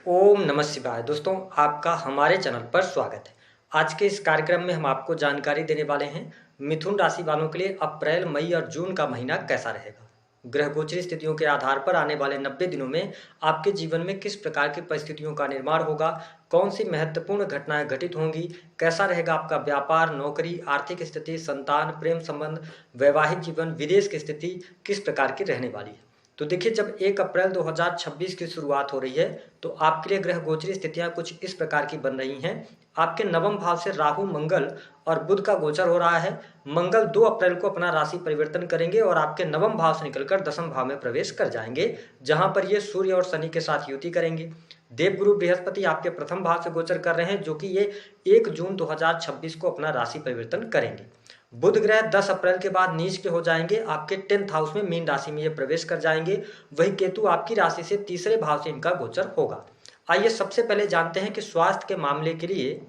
ओम नमः शिवाय। दोस्तों, आपका हमारे चैनल पर स्वागत है। आज के इस कार्यक्रम में हम आपको जानकारी देने वाले हैं मिथुन राशि वालों के लिए अप्रैल, मई और जून का महीना कैसा रहेगा। ग्रह गोचरी स्थितियों के आधार पर आने वाले 90 दिनों में आपके जीवन में किस प्रकार की परिस्थितियों का निर्माण होगा, कौन सी महत्वपूर्ण घटनाएं घटित होंगी, कैसा रहेगा आपका व्यापार, नौकरी, आर्थिक स्थिति, संतान, प्रेम संबंध, वैवाहिक जीवन, विदेश की स्थिति किस प्रकार की रहने वाली है। तो देखिए, जब 1 अप्रैल 2026 की शुरुआत हो रही है तो आपके लिए ग्रह गोचरी स्थितियां कुछ इस प्रकार की बन रही हैं। आपके नवम भाव से राहु, मंगल और बुध का गोचर हो रहा है। मंगल 2 अप्रैल को अपना राशि परिवर्तन करेंगे और आपके नवम भाव से निकलकर दसम भाव में प्रवेश कर जाएंगे, जहां पर ये सूर्य और शनि के साथ युति करेंगे। देवगुरु बृहस्पति आपके प्रथम भाव से गोचर कर रहे हैं, जो कि ये 1 जून 2026 को अपना राशि परिवर्तन करेंगे। बुध ग्रह 10 अप्रैल के बाद नीच के हो जाएंगे, आपके 10th हाउस में मीन राशि में ये प्रवेश कर जाएंगे। वही केतु आपकी राशि से तीसरे भाव से इनका गोचर होगा। आइए सबसे पहले जानते हैं कि स्वास्थ्य के मामले के लिए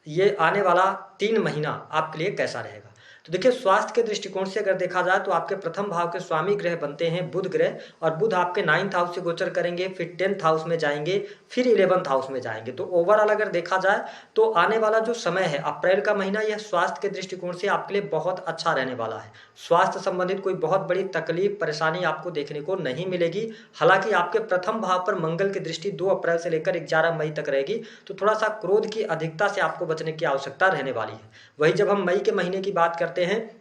ये आने वाला 3 महीना आपके लिए कैसा रहेगा। तो देखिए, स्वास्थ्य के दृष्टिकोण से अगर देखा जाए तो आपके प्रथम भाव के स्वामी ग्रह बनते हैं बुध ग्रह, और बुध आपके 9th हाउस से गोचर करेंगे, फिर 10th हाउस में जाएंगे, फिर 11th हाउस में जाएंगे। तो ओवरऑल अगर देखा जाए तो आने वाला जो समय है अप्रैल का महीना, यह स्वास्थ्य के दृष्टिकोण से आपके लिए बहुत अच्छा रहने वाला है। स्वास्थ्य संबंधित कोई बहुत बड़ी तकलीफ, परेशानी आपको देखने को नहीं मिलेगी। हालांकि आपके प्रथम भाव पर मंगल की दृष्टि 2 अप्रैल से लेकर 11 मई तक रहेगी, तो थोड़ा सा क्रोध की अधिकता से आपको बचने की आवश्यकता रहने वाली है। वही जब हम मई के महीने की बात करते हैं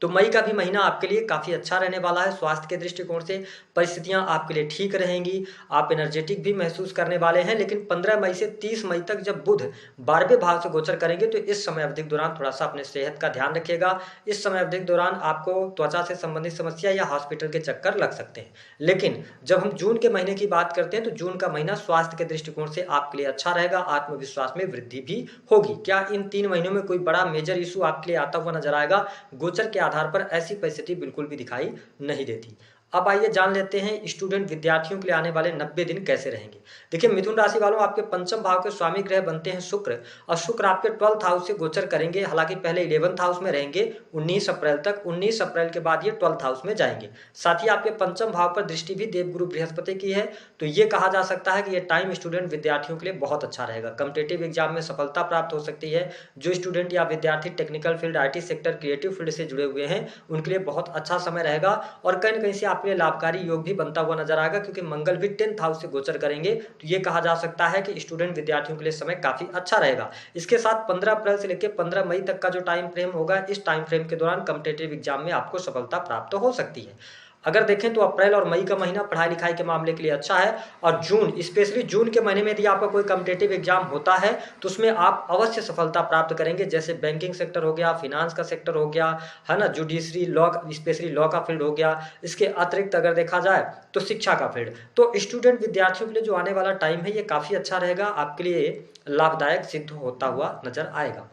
तो मई का भी महीना आपके लिए काफ़ी अच्छा रहने वाला है। स्वास्थ्य के दृष्टिकोण से परिस्थितियां आपके लिए ठीक रहेंगी, आप एनर्जेटिक भी महसूस करने वाले हैं। लेकिन 15 मई से 30 मई तक जब बुध 12वें भाव से गोचर करेंगे तो इस समय अवधि के दौरान थोड़ा सा अपने सेहत का ध्यान रखिएगा। इस समय अवधि के दौरान आपको त्वचा से संबंधित समस्या या हॉस्पिटल के चक्कर लग सकते हैं। लेकिन जब हम जून के महीने की बात करते हैं तो जून का महीना स्वास्थ्य के दृष्टिकोण से आपके लिए अच्छा रहेगा, आत्मविश्वास में वृद्धि भी होगी। क्या इन 3 महीनों में कोई बड़ा मेजर इशू आपके लिए आता हुआ नजर आएगा? गोचर के आधार पर ऐसी परिस्थिति बिल्कुल भी दिखाई नहीं देती। अब आइए जान लेते हैं स्टूडेंट विद्यार्थियों के लिए आने वाले 90 दिन कैसे रहेंगे। देखिए, मिथुन राशि वालों, आपके पंचम भाव के स्वामी ग्रह बनते हैं शुक्र, और शुक्र आपके 12th हाउस से गोचर करेंगे। हालांकि पहले 11th हाउस में रहेंगे 19 अप्रैल तक, 19 अप्रैल के बाद ये 12th हाउस में जाएंगे। साथ ही आपके पंचम भाव पर दृष्टि भी देवगुरु बृहस्पति की है। तो ये कहा जा सकता है कि ये टाइम स्टूडेंट विद्यार्थियों के लिए बहुत अच्छा रहेगा। कॉम्पिटिटिव एग्जाम में सफलता प्राप्त हो सकती है। जो स्टूडेंट या विद्यार्थी technical field, IT sector, creative field से जुड़े हुए हैं, उनके लिए बहुत अच्छा समय रहेगा। और कहीं न कहीं से आपके लिए लाभकारी योग भी बनता हुआ नजर आएगा, क्योंकि मंगल भी 10th हाउस से गोचर करेंगे। तो ये कहा जा सकता है कि स्टूडेंट विद्यार्थियों के लिए समय काफी अच्छा रहेगा। इसके साथ 15 अप्रैल से लेकर 15 मई तक का जो टाइम फ्रेम होगा, इस टाइम फ्रेम के दौरान कॉम्पिटिटिव एग्जाम में आपको सफलता प्राप्त हो सकती है। अगर देखें तो अप्रैल और मई का महीना पढ़ाई लिखाई के मामले के लिए अच्छा है। और जून, स्पेशली जून के महीने में यदि आपका कोई कॉम्पिटिटिव एग्जाम होता है तो उसमें आप अवश्य सफलता प्राप्त करेंगे। जैसे बैंकिंग सेक्टर हो गया, फिनांस का सेक्टर हो गया, है ना, जुडिशरी, लॉ, स्पेशली लॉ का फील्ड हो गया। इसके अतिरिक्त अगर देखा जाए तो शिक्षा का फील्ड। तो स्टूडेंट विद्यार्थियों के लिए जो आने वाला टाइम है ये काफ़ी अच्छा रहेगा, आपके लिए लाभदायक सिद्ध होता हुआ नजर आएगा।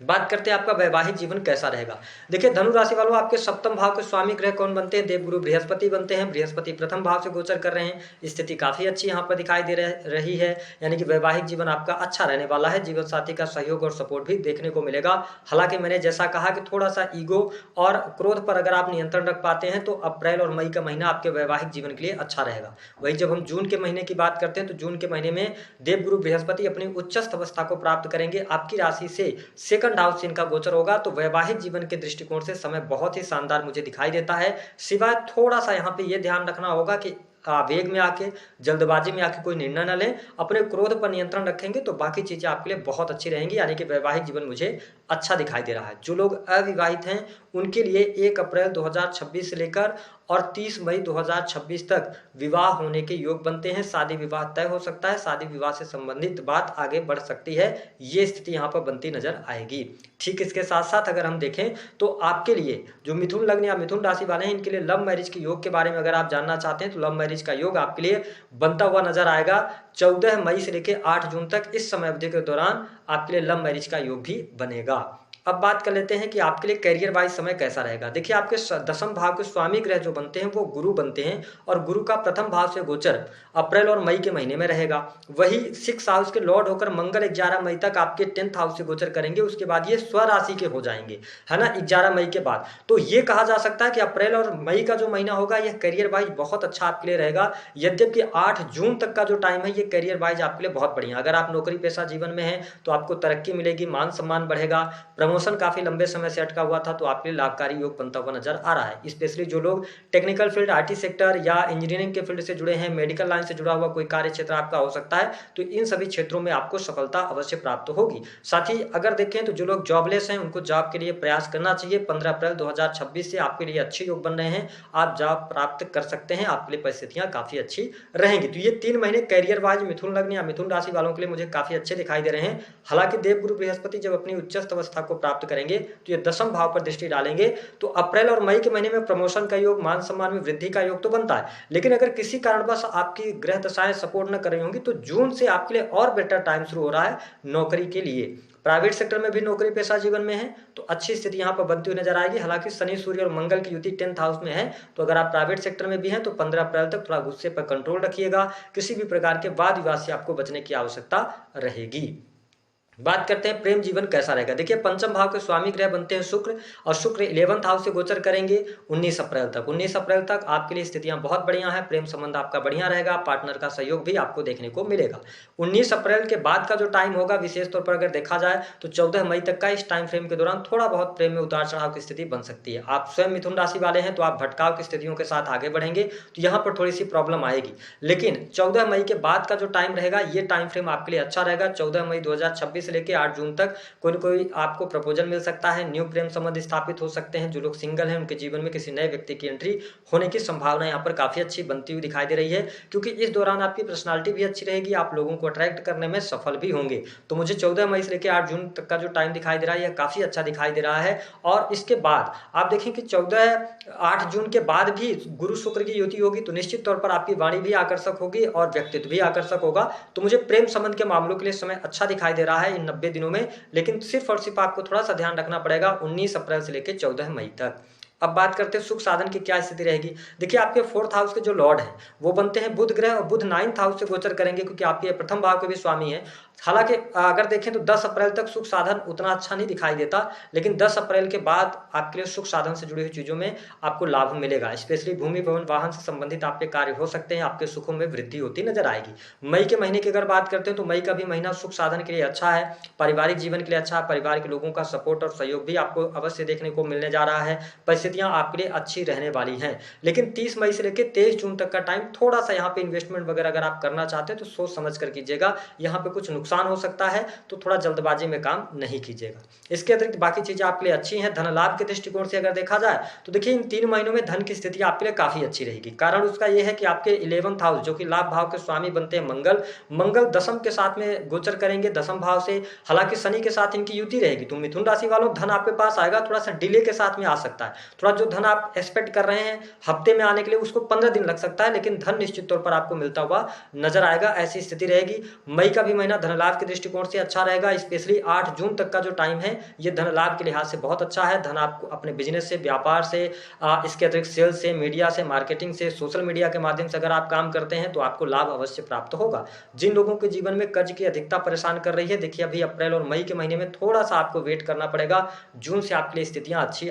बात करते हैं आपका वैवाहिक जीवन कैसा रहेगा। देखिए, धनु राशि वालों, आपके सप्तम भाव के स्वामी ग्रह कौन बनते हैं? देवगुरु बृहस्पति बनते हैं। बृहस्पति प्रथम भाव से गोचर कर रहे हैं। स्थिति काफी अच्छी यहाँ पर दिखाई दे रही है, यानी कि वैवाहिक जीवन आपका अच्छा रहने वाला है। जीवन साथी का सहयोग और सपोर्ट भी देखने को मिलेगा। हालांकि मैंने जैसा कहा कि थोड़ा सा ईगो और क्रोध पर अगर आप नियंत्रण रख पाते हैं तो अप्रैल और मई का महीना आपके वैवाहिक जीवन के लिए अच्छा रहेगा। वही जब हम जून के महीने की बात करते हैं तो जून के महीने में देवगुरु बृहस्पति अपनी उच्चस्थ अवस्था को प्राप्त करेंगे। आपकी राशि से सेकंड हाउस से इनका गोचर होगा। तो वैवाहिक जीवन के दृष्टिकोण से समय बहुत ही शानदार मुझे दिखाई देता है। सिवाय थोड़ा सा यहाँ पे ये ध्यान रखना होगा कि आवेग में आके, जल्दबाजी में आके कोई निर्णय न लें। अपने क्रोध पर नियंत्रण रखेंगे तो बाकी चीजें आपके लिए बहुत अच्छी रहेंगी। यानी कि वैवाहिक जीवन मुझे अच्छा दिखाई दे रहा है। जो लोग अविवाहित हैं उनके लिए 1 अप्रैल 2026 से लेकर और 30 मई 2026 तक विवाह होने के योग बनते हैं। शादी विवाह तय हो सकता है, शादी विवाह से संबंधित बात आगे बढ़ सकती है। ये स्थिति यहाँ पर बनती नजर आएगी। ठीक इसके साथ साथ अगर हम देखें तो आपके लिए जो मिथुन लग्न या मिथुन राशि वाले हैं, इनके लिए लव मैरिज के योग के बारे में अगर आप जानना चाहते हैं तो लव मैरिज का योग आपके लिए बनता हुआ नजर आएगा। 14 मई से लेकर 8 जून तक इस समय अवधि के दौरान आपके लिए लव मैरिज का योग भी बनेगा। अब बात कर लेते हैं कि आपके लिए करियर वाइज समय कैसा रहेगा। देखिए आपके दसम भाव के स्वामी ग्रह जो बनते हैं वो गुरु बनते हैं, और गुरु का प्रथम भाव से गोचर अप्रैल और मई के महीने में रहेगा। वही 6 हाउस के लॉर्ड होकर मंगल 11 मई तक आपके 10th हाउस से गोचर करेंगे, उसके बाद ये स्वराशि के हो जाएंगे, है ना, 11 मई के बाद। तो ये कहा जा सकता है कि अप्रैल और मई का जो महीना होगा यह करियर वाइज बहुत अच्छा आपके लिए रहेगा। यद्यपि 8 जून तक का जो टाइम है ये करियर वाइज आपके लिए बहुत बढ़िया। अगर आप नौकरी पेशा जीवन में हैं तो आपको तरक्की मिलेगी, मान सम्मान बढ़ेगा, प्रमोशन काफी लंबे समय से अटका हुआ था तो आपके लिए लाभकारी योग बनता हुआ नजर आ रहा है। स्पेशली जो लोग टेक्निकल फील्ड, आईटी सेक्टर या इंजीनियरिंग के फील्ड से जुड़े हैं, मेडिकल लाइन से जुड़ा हुआ कोई कार्य क्षेत्र आपका हो सकता है, तो इन सभी क्षेत्रों में आपको सफलता अवश्य प्राप्त होगी। साथ ही अगर देखें तो जो लोग जॉबलेस हैं उनको जॉब के लिए प्रयास करना चाहिए। 15 अप्रैल 2026 से आपके लिए अच्छे योग बन रहे हैं, आप जॉब प्राप्त कर सकते हैं, आपके लिए परिस्थितियां काफी अच्छी रहेंगी। तो ये 3 महीने करियर वाइज मिथुन लग्न या मिथुन राशि वालों के लिए मुझे काफी अच्छे दिखाई दे रहे हैं। हालांकि देवगुरु बृहस्पति जब अपनी उच्चस्थ अवस्था को प्राप्त करेंगे तो ये दसम भाव पर दृष्टि डालेंगे, तो अप्रैल और मई के महीने में प्रमोशन का योग, मान सम्मान में वृद्धि का योग तो बनता है। लेकिन अगर किसी कारणवश आपकी ग्रह दशाएं सपोर्ट न कर रही होंगी तो जून से आपके लिए और बेटर टाइम शुरू हो रहा है नौकरी के लिए। प्राइवेट सेक्टर में भी नौकरी पेशा जीवन में है तो अच्छी स्थिति यहाँ पर बनती हुई नजर आएगी। हालांकि शनि, सूर्य और मंगल की युति 10th हाउस में है, तो अगर आप प्राइवेट सेक्टर में भी हैं तो 15 अप्रैल तक थोड़ा गुस्से पर कंट्रोल रखिएगा। किसी भी प्रकार के वाद विवाद से आपको बचने की आवश्यकता रहेगी। बात करते हैं प्रेम जीवन कैसा रहेगा। देखिए पंचम भाव के स्वामी ग्रह बनते हैं शुक्र, और शुक्र 11th हाउस से गोचर करेंगे 19 अप्रैल तक। 19 अप्रैल तक आपके लिए स्थितियां बहुत बढ़िया हैं, प्रेम संबंध आपका बढ़िया रहेगा, पार्टनर का सहयोग भी आपको देखने को मिलेगा। 19 अप्रैल के बाद का जो टाइम होगा विशेष तौर पर अगर देखा जाए तो 14 मई तक का, इस टाइम फ्रेम के दौरान थोड़ा बहुत प्रेम में उतार चढ़ाव की स्थिति बन सकती है। आप स्वयं मिथुन राशि वाले हैं तो आप भटकाव की स्थितियों के साथ आगे बढ़ेंगे तो यहाँ पर थोड़ी सी प्रॉब्लम आएगी। लेकिन 14 मई के बाद का जो टाइम रहेगा ये टाइम फ्रेम आपके लिए अच्छा रहेगा। 14 मई 2026 से लेकर 8 जून तक कोई न कोई आपको प्रपोजल मिल सकता है, न्यू प्रेम संबंध स्थापित हो सकते हैं। जो लोग सिंगल हैं उनके जीवन में किसी नए व्यक्ति की एंट्री होने की संभावना यहाँ पर काफी अच्छी बनती हुई दिखाई दे रही है, क्योंकि इस दौरान आपकी पर्सनालिटी भी अच्छी रहेगी, आप लोगों को अट्रैक्ट करने में सफल भी होंगे। तो मुझे 14 मई से लेकर 8 जून तक का जो टाइम दिखाई दे रहा है यह काफी अच्छा दिखाई दे रहा है। और इसके बाद आप देखें कि 8 जून के बाद भी गुरु शुक्र की युति होगी तो निश्चित तौर पर आपकी वाणी भी आकर्षक होगी और व्यक्तित्व भी आकर्षक होगा। तो मुझे प्रेम संबंध के मामलों के लिए समय अच्छा दिखाई दे रहा है इन 90 दिनों में। लेकिन सिर्फ और सिर्फ आपको थोड़ा सा ध्यान रखना पड़ेगा 19 अप्रैल से लेकर 14 मई तक। अब बात करते हैं सुख साधन की क्या स्थिति रहेगी। देखिए आपके 4th हाउस के जो लॉर्ड हैं वो बनते हैं बुध ग्रह, और बुध 9th हाउस से गोचर करेंगे क्योंकि आपके प्रथम भाव के भी स्वामी हैं। हालांकि अगर देखें तो 10 अप्रैल तक सुख साधन उतना अच्छा नहीं दिखाई देता, लेकिन 10 अप्रैल के बाद आपके लिए सुख साधन से जुड़ी हुई चीजों में आपको लाभ मिलेगा। स्पेशली भूमि भवन वाहन से संबंधित आपके कार्य हो सकते हैं, आपके सुखों में वृद्धि होती नजर आएगी। मई के महीने की अगर बात करते हैं तो मई का भी महीना सुख साधन के लिए अच्छा है, पारिवारिक जीवन के लिए अच्छा है, परिवार के लोगों का सपोर्ट और सहयोग भी आपको अवश्य देखने को मिलने जा रहा है। परिस्थितियां आपके लिए अच्छी रहने वाली हैं। लेकिन 30 मई से लेकर 23 जून तक का टाइम थोड़ा सा यहाँ पे इन्वेस्टमेंट वगैरह अगर आप करना चाहते हैं तो सोच समझ कर कीजिएगा, यहाँ पे कुछ नुकसान हो सकता है, तो थोड़ा जल्दबाजी में काम नहीं कीजिएगा। इसके अतिरिक्त बाकी चीजें आपके लिए अच्छी हैं। धन लाभ के दृष्टिकोण से अगर देखा जाए तो देखिए इन 3 महीनों में धन की स्थिति आपके लिए काफी अच्छी रहेगी। कारण उसका यह है कि आपके 11th हाउस जो कि लाभ भाव के स्वामी बनते हैं मंगल दशम के साथ में गोचर करेंगे, दशम भाव से। हालांकि शनि के साथ इनकी युति रहेगी, तो मिथुन राशि वालों धन आपके पास आएगा, थोड़ा सा डिले के साथ में आ सकता है। थोड़ा जो धन आप एक्सपेक्ट कर रहे हैं हफ्ते में आने के लिए उसको 15 दिन लग सकता है, लेकिन धन निश्चित तौर पर आपको मिलता हुआ नजर आएगा, ऐसी स्थिति रहेगी। मई का भी महीना धन लाभ के दृष्टिकोण से अच्छा रहेगा। स्पेशली 8 जून तक का जो टाइम है ये धन लाभ के लिहाज से बहुत अच्छा है। धन आपको अपने बिजनेस से, व्यापार से, इसके अतिरिक्त सेल्स से, मीडिया से, मार्केटिंग से, सोशल मीडिया के माध्यम से अगर आप काम करते हैं तो आपको लाभ अवश्य प्राप्त होगा। जिन लोगों के जीवन में कर्ज की अधिकता परेशान कर रही है, देखिए अभी अप्रैल और मई के महीने में थोड़ा सा आपको वेट करना पड़ेगा। जून से आपके लिए स्थितियां अच्छी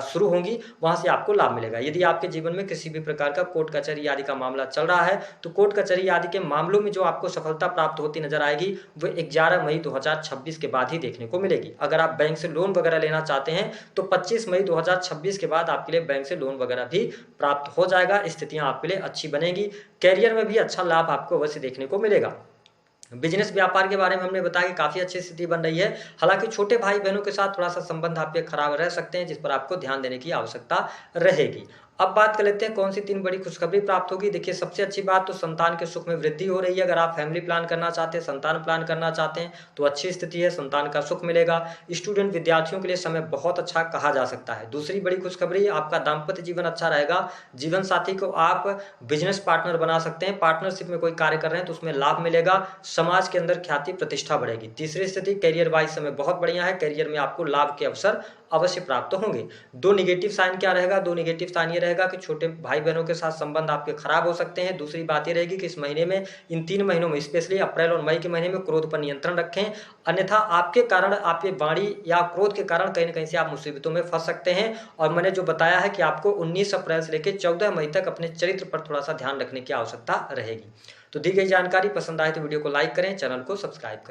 शुरू होंगी, वहां से आपको लाभ मिलेगा। यदि आपके जीवन में किसी भी प्रकार का कोर्ट कचहरी आदि का मामला चल रहा है तो कोर्ट कचहरी आदि के मामलों में जो आपको सफलता प्राप्त होती नजर आएगी वो 11 मई 2026 के बाद ही देखने को मिलेगी। अगर आप बैंक से लोन वगैरह लेना चाहते हैं तो 25 मई 2026 के बाद आपके लिए बैंक से लोन वगैरह भी प्राप्त हो जाएगा। स्थितियां आपके लिए अच्छी बनेगी। कैरियर में भी अच्छा लाभ आपको अवश्य देखने को मिलेगा। बिजनेस व्यापार के बारे में हमने बताया कि काफी अच्छी स्थिति बन रही है। हालांकि छोटे भाई बहनों के साथ थोड़ा सा संबंध आपके खराब रह सकते हैं, जिस पर आपको ध्यान देने की आवश्यकता रहेगी। अब बात कर लेते हैं कौन सी 3 बड़ी खुशखबरी प्राप्त होगी। देखिए, सबसे अच्छी बात तो संतान के सुख में वृद्धि हो रही है। अगर आप फैमिली प्लान करना चाहते हैं, संतान प्लान करना चाहते हैं, तो अच्छी स्थिति है, संतान का सुख मिलेगा। स्टूडेंट विद्यार्थियों के लिए समय बहुत अच्छा कहा जा सकता है। दूसरी बड़ी खुशखबरी, आपका दाम्पत्य जीवन अच्छा रहेगा। जीवन साथी को आप बिजनेस पार्टनर बना सकते हैं। पार्टनरशिप में कोई कार्य कर रहे हैं तो उसमें लाभ मिलेगा। समाज के अंदर ख्याति प्रतिष्ठा बढ़ेगी। तीसरी स्थिति, करियर वाइज समय बहुत बढ़िया है। करियर में आपको लाभ के अवसर अवश्य प्राप्त होंगे। 2 नेगेटिव साइन क्या रहेगा? 2 नेगेटिव साइन ये रहेगा कि छोटे भाई बहनों के साथ संबंध आपके खराब हो सकते हैं। दूसरी बात ये रहेगी कि इस महीने में, इन 3 महीनों में, स्पेशली अप्रैल और मई के महीने में क्रोध पर नियंत्रण रखें, अन्यथा आपके कारण, आपके वाणी या क्रोध के कारण कहीं न कहीं से आप मुसीबतों में फंस सकते हैं। और मैंने जो बताया है कि आपको 19 अप्रैल से लेकर 14 मई तक अपने चरित्र पर थोड़ा-सा ध्यान रखने की आवश्यकता रहेगी। तो दी गई जानकारी पसंद आए तो वीडियो को लाइक करें, चैनल को सब्सक्राइब करें।